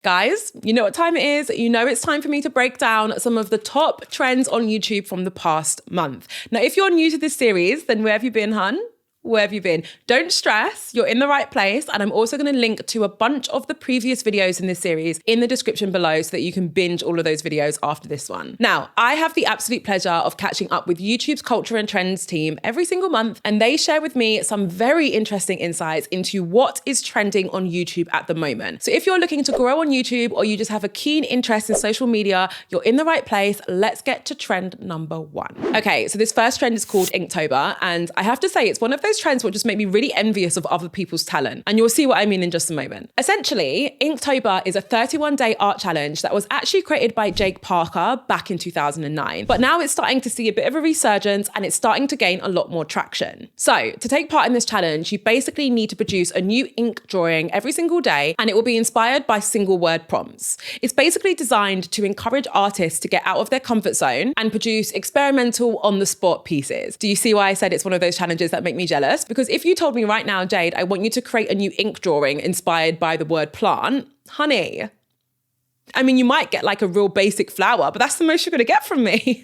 Guys, you know what time it is. You know it's time for me to break down some of the top trends on YouTube from the past month. Now, if you're new to this series, then where have you been, hun? Where have you been? Don't stress, you're in the right place. And I'm also going to link to a bunch of the previous videos in this series in the description below so that you can binge all of those videos after this one. Now, I have the absolute pleasure of catching up with YouTube's culture and trends team every single month, and they share with me some very interesting insights into what is trending on YouTube at the moment. So if you're looking to grow on YouTube or you just have a keen interest in social media, you're in the right place. Let's get to trend number 1. Okay, so this first trend is called Inktober, and I have to say it's one of those trends which just make me really envious of other people's talent. And you'll see what I mean in just a moment. Essentially, Inktober is a 31-day art challenge that was actually created by Jake Parker back in 2009. But now it's starting to see a bit of a resurgence and it's starting to gain a lot more traction. So to take part in this challenge, you basically need to produce a new ink drawing every single day, and it will be inspired by single word prompts. It's basically designed to encourage artists to get out of their comfort zone and produce experimental on-the-spot pieces. Do you see why I said it's one of those challenges that make me jealous? Because if you told me right now, Jade, I want you to create a new ink drawing inspired by the word plant, honey, I mean, you might get like a real basic flower, but that's the most you're going to get from me.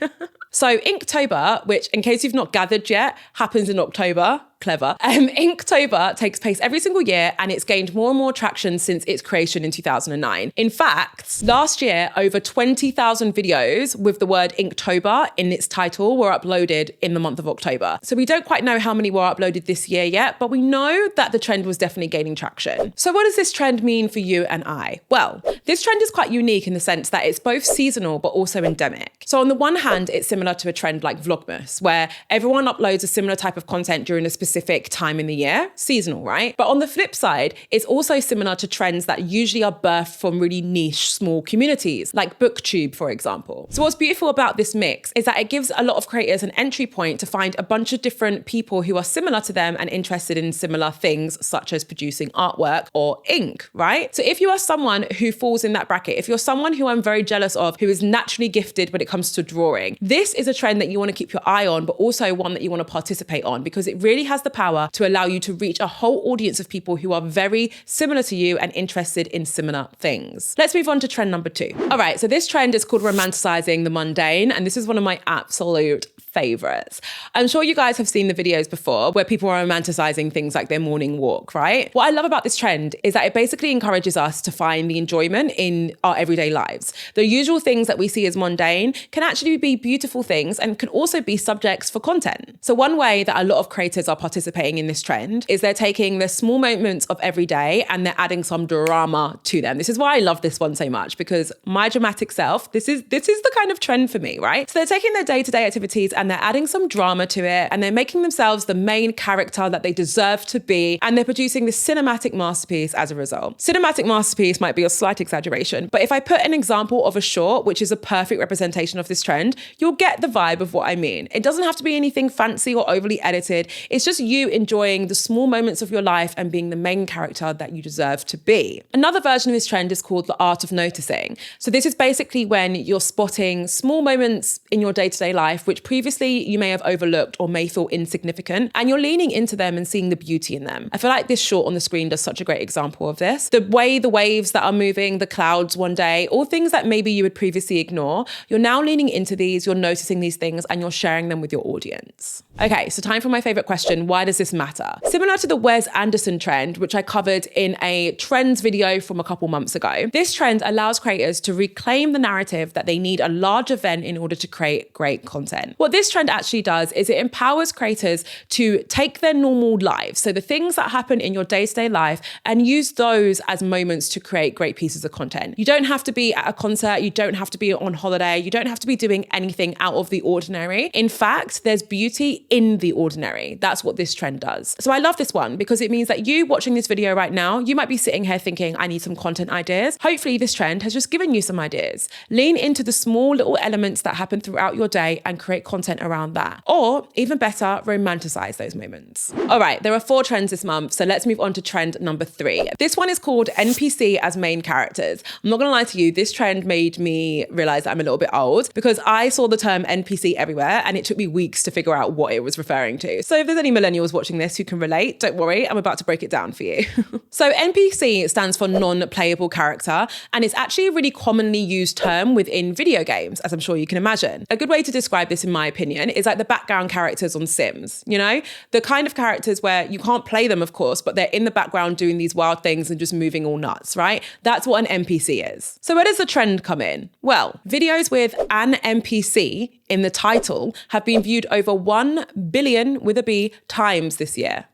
So Inktober, which in case you've not gathered yet, happens in October. Clever. Inktober takes place every single year, and it's gained more and more traction since its creation in 2009. In fact, last year, over 20,000 videos with the word Inktober in its title were uploaded in the month of October. So we don't quite know how many were uploaded this year yet, but we know that the trend was definitely gaining traction. So what does this trend mean for you and I? Well, this trend is quite unique in the sense that it's both seasonal but also endemic. So on the one hand, it's similar to a trend like Vlogmas, where everyone uploads a similar type of content during a specific time in the year, seasonal, right? But on the flip side, it's also similar to trends that usually are birthed from really niche, small communities, like BookTube, for example. So what's beautiful about this mix is that it gives a lot of creators an entry point to find a bunch of different people who are similar to them and interested in similar things, such as producing artwork or ink, right? So if you are someone who falls in that bracket, if you're someone who I'm very jealous of, who is naturally gifted when it comes to drawing, this is a trend that you want to keep your eye on, but also one that you want to participate on, because it really has the power to allow you to reach a whole audience of people who are very similar to you and interested in similar things. Let's move on to trend number 2. All right, so this trend is called Romanticising the Mundane, and this is one of my absolute favorites. I'm sure you guys have seen the videos before where people are romanticizing things like their morning walk, right? What I love about this trend is that it basically encourages us to find the enjoyment in our everyday lives. The usual things that we see as mundane can actually be beautiful things and can also be subjects for content. So one way that a lot of creators are participating in this trend is they're taking the small moments of every day and they're adding some drama to them. This is why I love this one so much, because my dramatic self, this is the kind of trend for me, right? So they're taking their day-to-day activities and they're adding some drama to it, and they're making themselves the main character that they deserve to be, and they're producing this cinematic masterpiece as a result. Cinematic masterpiece might be a slight exaggeration, but if I put an example of a short, which is a perfect representation of this trend, you'll get the vibe of what I mean. It doesn't have to be anything fancy or overly edited. It's just you enjoying the small moments of your life and being the main character that you deserve to be. Another version of this trend is called the art of noticing. So this is basically when you're spotting small moments in your day-to-day life, which previously you may have overlooked or may feel insignificant, and you're leaning into them and seeing the beauty in them. I feel like this short on the screen does such a great example of this. The way the waves that are moving, the clouds one day, all things that maybe you would previously ignore, you're now leaning into these, you're noticing these things, and you're sharing them with your audience. Okay, so time for my favorite question. Why does this matter? Similar to the Wes Anderson trend, which I covered in a trends video from a couple months ago, this trend allows creators to reclaim the narrative that they need a large event in order to create great content. What this trend actually does is it empowers creators to take their normal lives, so the things that happen in your day-to-day life, and use those as moments to create great pieces of content. You don't have to be at a concert, you don't have to be on holiday, you don't have to be doing anything out of the ordinary. In fact, there's beauty in the ordinary. That's what this trend does. So I love this one because it means that you watching this video right now, you might be sitting here thinking, I need some content ideas. Hopefully this trend has just given you some ideas. Lean into the small little elements that happen throughout your day and create content around that. Or even better, romanticize those moments. All right, there are 4 trends this month, so let's move on to trend number 3. This one is called NPC as main characters. I'm not gonna lie to you, this trend made me realize that I'm a little bit old because I saw the term NPC everywhere and it took me weeks to figure out what it was referring to. So if there's any millennials watching this who can relate, don't worry, I'm about to break it down for you. So NPC stands for non-playable character, and it's actually a really commonly used term within video games, as I'm sure you can imagine. A good way to describe this, in my opinion, is like the background characters on Sims, you know? The kind of characters where you can't play them, of course, but they're in the background doing these wild things and just moving all nuts, right? That's what an NPC is. So where does the trend come in? Well, videos with an NPC in the title have been viewed over 1 billion with a B times this year.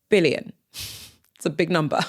Billion. It's a big number.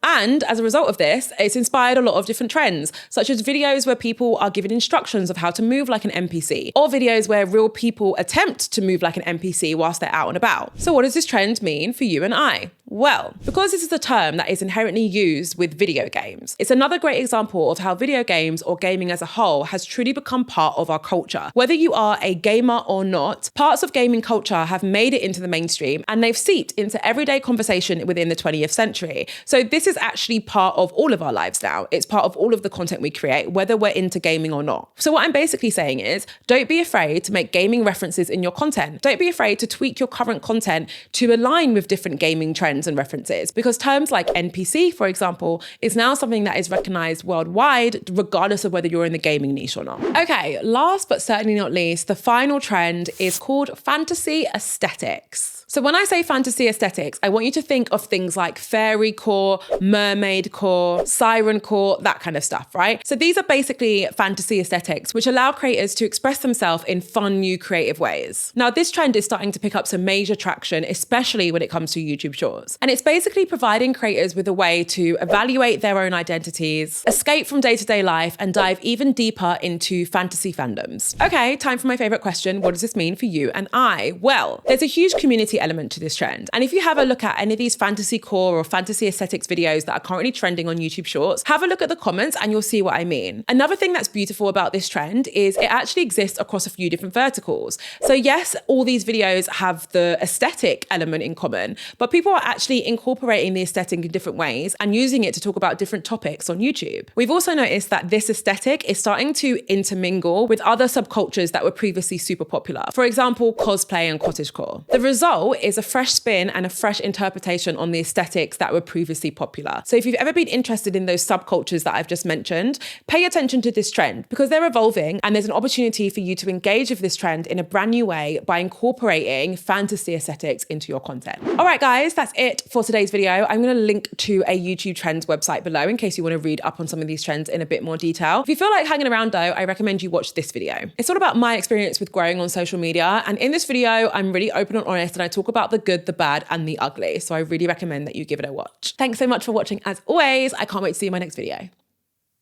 And as a result of this, it's inspired a lot of different trends, such as videos where people are given instructions of how to move like an NPC, or videos where real people attempt to move like an NPC whilst they're out and about. So what does this trend mean for you and I? Well, because this is a term that is inherently used with video games, it's another great example of how video games or gaming as a whole has truly become part of our culture. Whether you are a gamer or not, parts of gaming culture have made it into the mainstream and they've seeped into everyday conversation within the 20th century. So this is actually part of all of our lives now. It's part of all of the content we create, whether we're into gaming or not. So what I'm basically saying is, don't be afraid to make gaming references in your content. Don't be afraid to tweak your current content to align with different gaming trends and references, because terms like NPC, for example, is now something that is recognized worldwide, regardless of whether you're in the gaming niche or not. Okay, last but certainly not least, the final trend is called fantasy aesthetics. So when I say fantasy aesthetics, I want you to think of things like fairy core, mermaid core, siren core, that kind of stuff, right? So these are basically fantasy aesthetics, which allow creators to express themselves in fun, new, creative ways. Now, this trend is starting to pick up some major traction, especially when it comes to YouTube Shorts. And it's basically providing creators with a way to evaluate their own identities, escape from day-to-day life, and dive even deeper into fantasy fandoms. Okay, time for my favorite question. What does this mean for you and I? Well, there's a huge community element to this trend. And if you have a look at any of these fantasy core or fantasy aesthetics videos that are currently trending on YouTube Shorts, have a look at the comments and you'll see what I mean. Another thing that's beautiful about this trend is it actually exists across a few different verticals. So yes, all these videos have the aesthetic element in common, but people are actually incorporating the aesthetic in different ways and using it to talk about different topics on YouTube. We've also noticed that this aesthetic is starting to intermingle with other subcultures that were previously super popular. For example, cosplay and cottagecore. The result is a fresh spin and a fresh interpretation on the aesthetics that were previously popular. So if you've ever been interested in those subcultures that I've just mentioned, pay attention to this trend because they're evolving and there's an opportunity for you to engage with this trend in a brand new way by incorporating fantasy aesthetics into your content. All right, guys, that's it for today's video. I'm going to link to a YouTube Trends website below in case you want to read up on some of these trends in a bit more detail. If you feel like hanging around though, I recommend you watch this video. It's all about my experience with growing on social media. And in this video, I'm really open and honest and I talk about the good, the bad, and the ugly. So I really recommend that you give it a watch. Thanks so much for watching as always. I can't wait to see you in my next video.